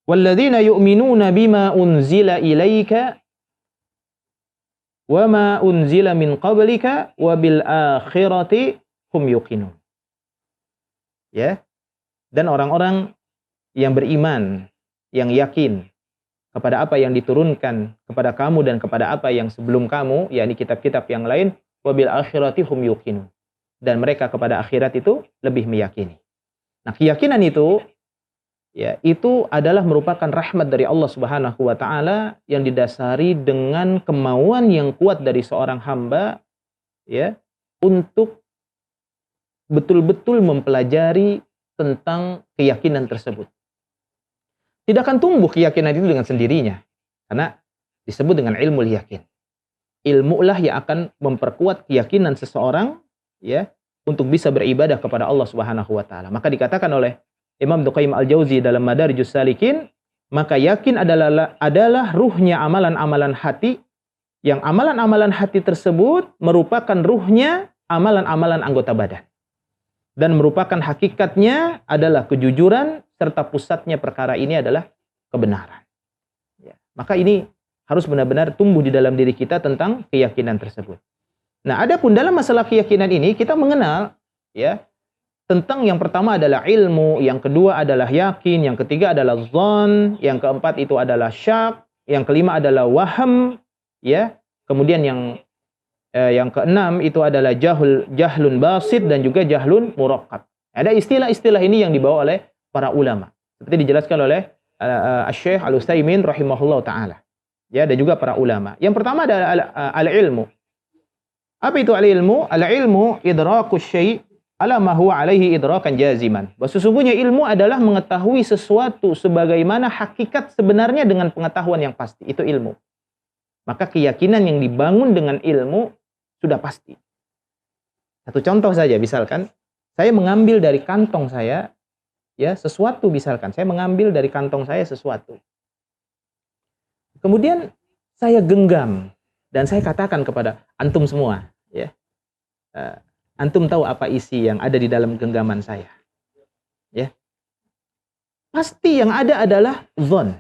"Walladzina yu'minuna bima unzila ilaika wa ma unzila min qablika wa bil akhirati hum yuqinun." Ya. Dan orang-orang yang beriman, yang yakin kepada apa yang diturunkan kepada kamu dan kepada apa yang sebelum kamu, yakni kitab-kitab yang lain, wa bil akhirati hum yuqinun. Dan mereka kepada akhirat itu lebih meyakini. Nah, keyakinan itu ya, itu adalah merupakan rahmat dari Allah Subhanahu wa taala yang didasari dengan kemauan yang kuat dari seorang hamba ya untuk betul-betul mempelajari tentang keyakinan tersebut. Tidak akan tumbuh keyakinan itu dengan sendirinya karena disebut dengan ilmu yakin. Ilmu lah yang akan memperkuat keyakinan seseorang ya untuk bisa beribadah kepada Allah Subhanahu wa taala. Maka dikatakan oleh Imam Ibnu Qayyim Al-Jauzi dalam Madarijus Salikin, maka yakin adalah ruhnya amalan-amalan hati, yang amalan-amalan hati tersebut merupakan ruhnya amalan-amalan anggota badan. Dan merupakan hakikatnya adalah kejujuran, serta pusatnya perkara ini adalah kebenaran. Ya. Maka ini harus benar-benar tumbuh di dalam diri kita tentang keyakinan tersebut. Nah, adapun dalam masalah keyakinan ini, kita mengenal ya tentang yang pertama adalah ilmu, yang kedua adalah yakin, yang ketiga adalah zon, yang keempat itu adalah syak, yang kelima adalah waham, ya. Kemudian yang keenam itu adalah jahlun basit dan juga jahlun murakkab. Ada istilah-istilah ini yang dibawa oleh para ulama. Seperti dijelaskan oleh Asy-Syaikh Al-Utsaimin rahimahullah taala. Ya, dan juga para ulama. Yang pertama adalah al-ilmu. Apa itu al-ilmu? Al-ilmu idrakus syai' ala ma huwa alaihi idrakan jaziman. Bahwa sesungguhnya ilmu adalah mengetahui sesuatu sebagaimana hakikat sebenarnya dengan pengetahuan yang pasti. Itu ilmu. Maka keyakinan yang dibangun dengan ilmu sudah pasti. Satu contoh saja, misalkan saya mengambil dari kantong saya ya sesuatu, misalkan saya mengambil dari kantong saya sesuatu. Kemudian saya genggam dan saya katakan kepada antum semua, ya, antum tahu apa isi yang ada di dalam genggaman saya, ya? Pasti yang ada adalah zon,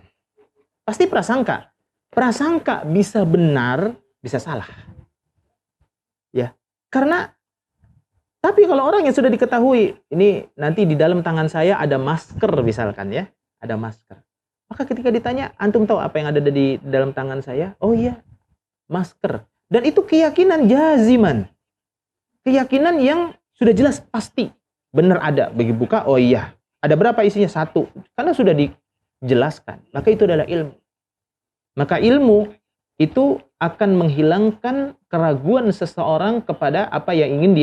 pasti prasangka. prasangka bisa benar, bisa salah. Ya. Karena tapi kalau orang yang sudah diketahui, ini nanti di dalam tangan saya ada masker misalkan ya, ada masker. Maka ketika ditanya, antum tahu apa yang ada di dalam tangan saya? Oh iya, masker. Dan itu keyakinan jaziman. Keyakinan yang sudah jelas pasti. Benar ada. Bagi buka, oh iya. Ada berapa isinya? 1. Karena sudah dijelaskan. Maka itu adalah ilmu. Maka ilmu itu akan menghilangkan keraguan seseorang kepada apa yang ingin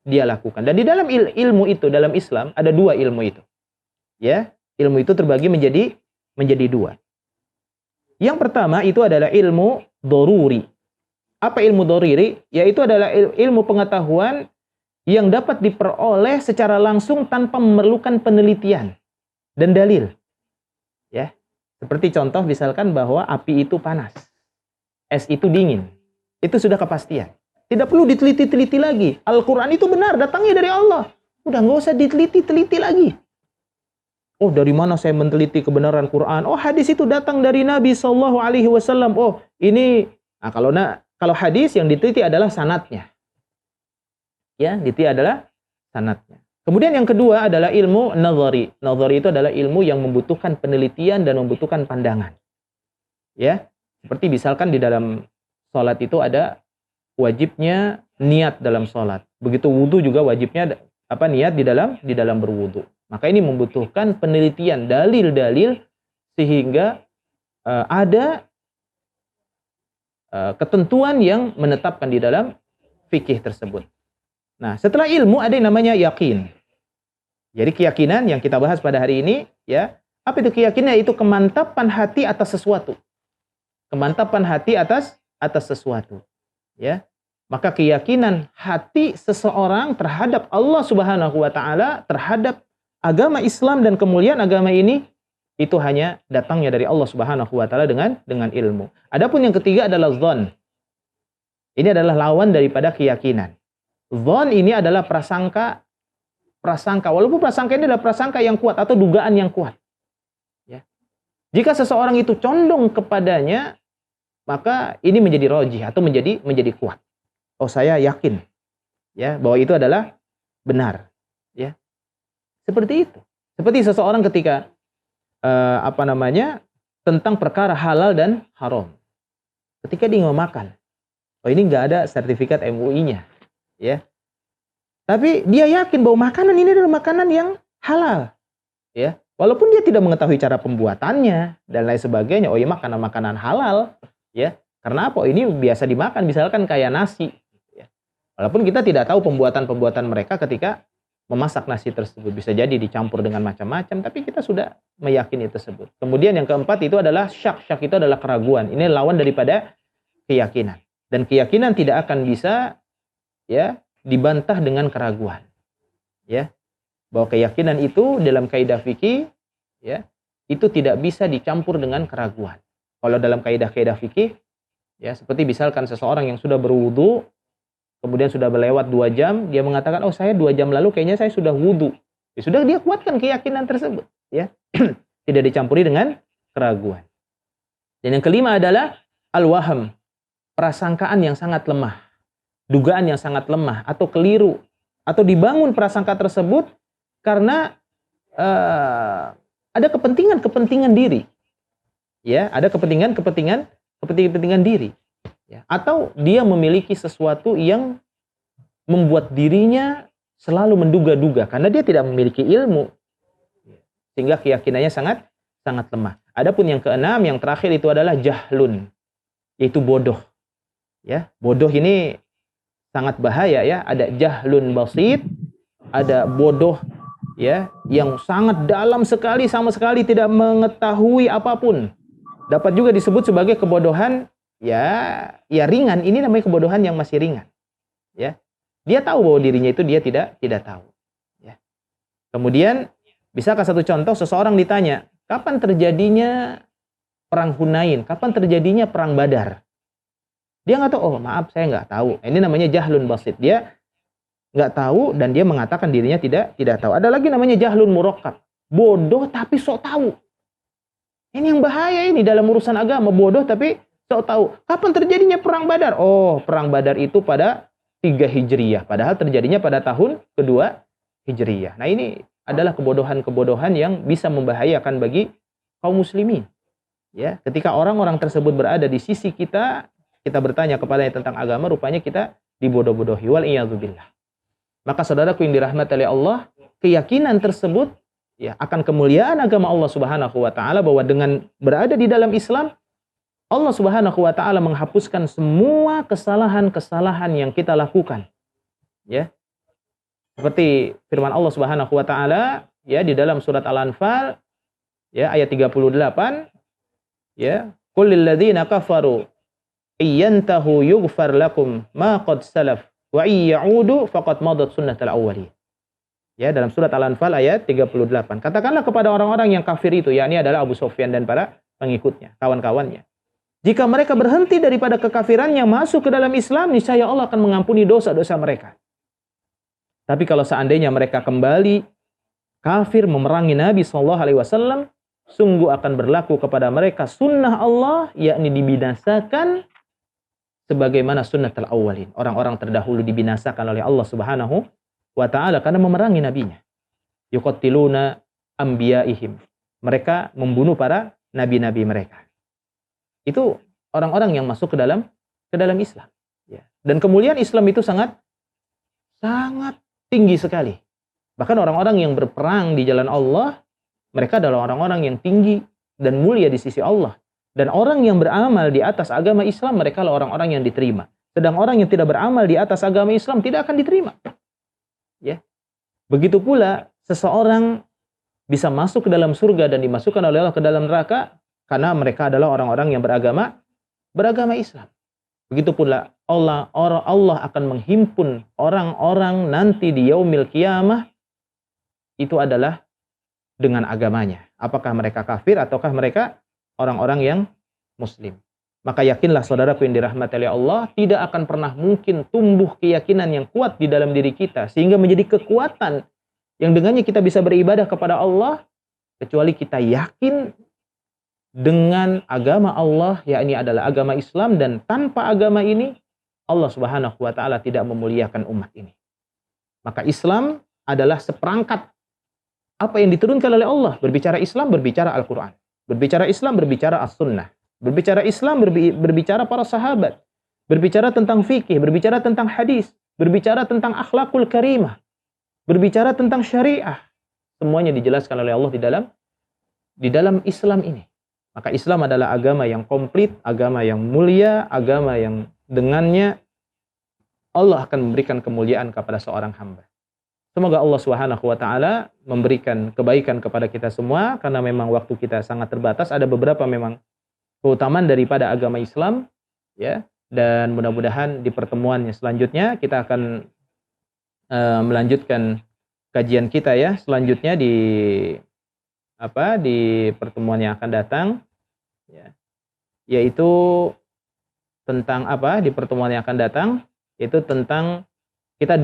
dia lakukan. Dan di dalam ilmu itu, dalam Islam, ada 2 ilmu itu. Ya, ilmu itu terbagi menjadi 2. Yang pertama itu adalah ilmu doruri. Apa ilmu doruri? Yaitu adalah ilmu pengetahuan yang dapat diperoleh secara langsung tanpa memerlukan penelitian dan dalil. Ya, seperti contoh misalkan bahwa api itu panas, es itu dingin. Itu sudah kepastian. Tidak perlu diteliti-teliti lagi. Al-Quran itu benar, datangnya dari Allah. Udah nggak usah diteliti-teliti lagi. Oh, dari mana saya meneliti kebenaran Quran? Oh, hadis itu datang dari Nabi SAW. Oh, ini, nah kalau hadis yang diteliti adalah sanadnya. Ya, diteliti adalah sanadnya. Kemudian yang kedua adalah ilmu nazari. Nazari itu adalah ilmu yang membutuhkan penelitian dan membutuhkan pandangan. Ya, seperti misalkan di dalam sholat itu ada wajibnya niat dalam sholat. Begitu wudu juga wajibnya niat di dalam berwudu. Maka ini membutuhkan penelitian, dalil-dalil sehingga ada ketentuan yang menetapkan di dalam fikih tersebut. Nah, setelah ilmu ada yang namanya yakin. Jadi keyakinan yang kita bahas pada hari ini, ya, apa itu keyakinan? Itu kemantapan hati atas sesuatu. Kemantapan hati atas sesuatu. Ya. Maka keyakinan hati seseorang terhadap Allah Subhanahu wa taala, terhadap agama Islam dan kemuliaan agama ini, itu hanya datangnya dari Allah Subhanahu wa taala dengan ilmu. Adapun yang ketiga adalah dzan. Ini adalah lawan daripada keyakinan. Dzan ini adalah prasangka. Walaupun prasangka ini adalah prasangka yang kuat atau dugaan yang kuat. Ya. Jika seseorang itu condong kepadanya, maka ini menjadi rajih atau menjadi kuat. Oh, saya yakin ya bahwa itu adalah benar. Ya. Seperti itu. Seperti seseorang ketika tentang perkara halal dan haram. Ketika dia mau makan, oh ini nggak ada sertifikat MUI-nya, ya. Tapi dia yakin bahwa makanan ini adalah makanan yang halal, ya. Walaupun dia tidak mengetahui cara pembuatannya dan lain sebagainya. Oh iya, makanan halal, ya. Karena apa? Ini biasa dimakan, misalkan kayak nasi. Ya. Walaupun kita tidak tahu pembuatan mereka ketika memasak nasi tersebut, bisa jadi dicampur dengan macam-macam, tapi kita sudah meyakini tersebut. Kemudian yang keempat itu adalah syak. Syak itu adalah keraguan. Ini lawan daripada keyakinan. Dan keyakinan tidak akan bisa ya dibantah dengan keraguan. Ya. Bahwa keyakinan itu dalam kaidah fikih ya, itu tidak bisa dicampur dengan keraguan. Kalau dalam kaidah-kaidah fikih ya, seperti misalkan seseorang yang sudah berwudu kemudian sudah berlewat 2 jam, dia mengatakan, oh saya 2 jam lalu kayaknya saya sudah wudu. Ya sudah, dia kuatkan keyakinan tersebut. Ya. Tidak dicampuri dengan keraguan. Dan yang kelima adalah al-waham. Prasangkaan yang sangat lemah. Dugaan yang sangat lemah atau keliru. Atau dibangun prasangka tersebut karena ada kepentingan diri. Ya, ada kepentingan diri. Ya, atau dia memiliki sesuatu yang membuat dirinya selalu menduga-duga karena dia tidak memiliki ilmu, sehingga keyakinannya sangat lemah. Adapun yang keenam, yang terakhir itu adalah jahlun, yaitu bodoh. Ya, bodoh ini sangat bahaya ya. Ada jahlun basit, ada bodoh ya yang sangat dalam sekali, sama sekali tidak mengetahui apapun. Dapat juga disebut sebagai kebodohan ya ringan. Ini namanya kebodohan yang masih ringan. Ya. Dia tahu bahwa dirinya itu dia tidak tahu. Ya. Kemudian, bisakah satu contoh, seseorang ditanya, kapan terjadinya perang Hunain? Kapan terjadinya perang Badar? Dia nggak tahu. Oh, maaf, saya nggak tahu. Ini namanya jahlun basit. Dia nggak tahu dan dia mengatakan dirinya tidak tahu. Ada lagi namanya jahlun murakkab. Bodoh tapi sok tahu. Ini yang bahaya ini dalam urusan agama. Bodoh tapi Sok tahu. Kapan terjadinya perang Badar? Oh, perang Badar itu pada 3 Hijriyah. Padahal terjadinya pada tahun kedua Hijriyah. Nah, ini adalah kebodohan-kebodohan yang bisa membahayakan bagi kaum muslimin. Ya, ketika orang-orang tersebut berada di sisi kita, kita bertanya kepadanya tentang agama, rupanya kita dibodoh-bodohi. Wal iyadzubillah. Maka saudaraku yang dirahmati oleh Allah, keyakinan tersebut ya akan kemuliaan agama Allah Subhanahu wa taala, bahwa dengan berada di dalam Islam, Allah Subhanahu wa taala menghapuskan semua kesalahan-kesalahan yang kita lakukan. Ya. Seperti firman Allah Subhanahu wa taala ya di dalam surat Al-Anfal ya ayat 38 ya, qul lil ladzina kafaru iyantahu yughfar lakum ma qad salaf wa iyyaudu faqad madat sunnatul awwalin. Ya, dalam surat Al-Anfal ayat 38. Katakanlah kepada orang-orang yang kafir itu, yakni adalah Abu Sufyan dan para pengikutnya, kawan-kawannya. Jika mereka berhenti daripada kekafirannya masuk ke dalam Islam, niscaya Allah akan mengampuni dosa-dosa mereka. Tapi kalau seandainya mereka kembali kafir memerangi Nabi SAW, sungguh akan berlaku kepada mereka sunnah Allah, yakni dibinasakan sebagaimana sunnatul awwalin. Orang-orang terdahulu dibinasakan oleh Allah Subhanahu wa ta'ala karena memerangi nabinya. Yuqattiluna anbiya'ihim. Mereka membunuh para nabi-nabi mereka. Itu orang-orang yang masuk ke dalam Islam. Ya. Dan kemuliaan Islam itu sangat tinggi sekali. Bahkan orang-orang yang berperang di jalan Allah, mereka adalah orang-orang yang tinggi dan mulia di sisi Allah. Dan orang yang beramal di atas agama Islam, mereka adalah orang-orang yang diterima. Sedang orang yang tidak beramal di atas agama Islam tidak akan diterima. Ya. Begitu pula seseorang bisa masuk ke dalam surga dan dimasukkan oleh Allah ke dalam neraka karena mereka adalah orang-orang yang beragama Islam. Begitu pula Allah akan menghimpun orang-orang nanti di yaumil qiyamah itu adalah dengan agamanya. Apakah mereka kafir ataukah mereka orang-orang yang muslim. Maka yakinlah saudaraku yang dirahmati oleh Allah, tidak akan pernah mungkin tumbuh keyakinan yang kuat di dalam diri kita sehingga menjadi kekuatan yang dengannya kita bisa beribadah kepada Allah kecuali kita yakin dengan agama Allah, yakni adalah agama Islam, dan tanpa agama ini Allah Subhanahu wa taala tidak memuliakan umat ini. Maka Islam adalah seperangkat apa yang diturunkan oleh Allah. Berbicara Islam, berbicara Al-Qur'an. Berbicara Islam, berbicara As-Sunnah. Berbicara Islam, berbicara para sahabat. Berbicara tentang fikih, berbicara tentang hadis, berbicara tentang akhlakul karimah, berbicara tentang syariah. Semuanya dijelaskan oleh Allah di dalam Islam ini. Maka Islam adalah agama yang komplit, agama yang mulia, agama yang dengannya Allah akan memberikan kemuliaan kepada seorang hamba. Semoga Allah Subhanahu wa taala memberikan kebaikan kepada kita semua, karena memang waktu kita sangat terbatas. Ada beberapa memang keutamaan daripada agama Islam, ya. Dan mudah-mudahan di pertemuan selanjutnya kita akan melanjutkan kajian kita ya. Selanjutnya di pertemuan yang akan datang, ya, yaitu tentang di pertemuan yang akan datang, yaitu tentang kita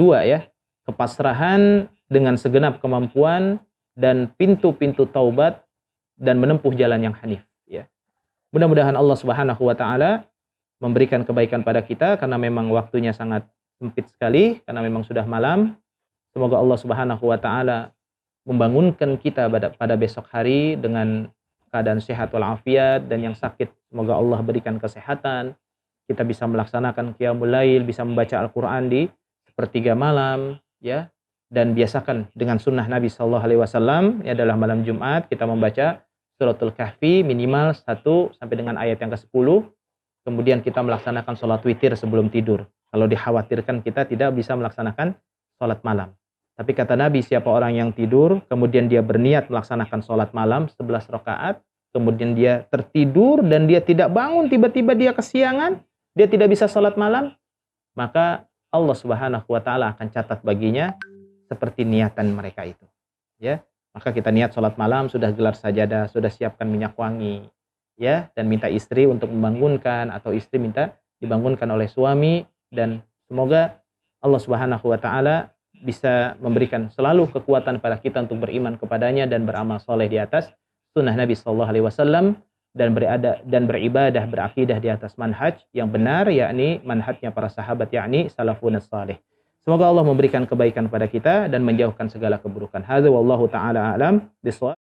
kepasrahan dengan segenap kemampuan dan pintu-pintu taubat dan menempuh jalan yang hanif, ya. Mudah-mudahan Allah Subhanahu wa taala memberikan kebaikan pada kita, karena memang waktunya sangat sempit sekali, karena memang sudah malam. Semoga Allah Subhanahu wa taala membangunkan kita pada besok hari dengan keadaan sehat walafiat, dan yang sakit semoga Allah berikan kesehatan. Kita bisa melaksanakan qiyamul lail, bisa membaca Al-Qur'an di sepertiga malam, ya. Dan biasakan dengan sunnah Nabi sallallahu alaihi wasallam, ya, adalah malam Jumat kita membaca suratul Kahfi minimal 1 sampai dengan ayat yang ke-10. Kemudian kita melaksanakan sholat witir sebelum tidur. Kalau dikhawatirkan kita tidak bisa melaksanakan sholat malam. Tapi kata Nabi, siapa orang yang tidur, kemudian dia berniat melaksanakan sholat malam 11 rakaat, kemudian dia tertidur dan dia tidak bangun, tiba-tiba dia kesiangan, dia tidak bisa sholat malam, maka Allah Subhanahu wa taala akan catat baginya seperti niatan mereka itu. Ya, maka kita niat sholat malam, sudah gelar sajadah, sudah siapkan minyak wangi, ya, dan minta istri untuk membangunkan, atau istri minta dibangunkan oleh suami, dan semoga Allah Subhanahu wa taala bisa memberikan selalu kekuatan pada kita untuk beriman kepadanya dan beramal soleh di atas sunnah Nabi sallallahu alaihi wasallam. dan beribadah, berakidah di atas manhaj yang benar, yakni manhajnya para sahabat, yakni salafun salih. Semoga Allah memberikan kebaikan pada kita dan menjauhkan segala keburukan. Hadza wallahu taala alam bisawab.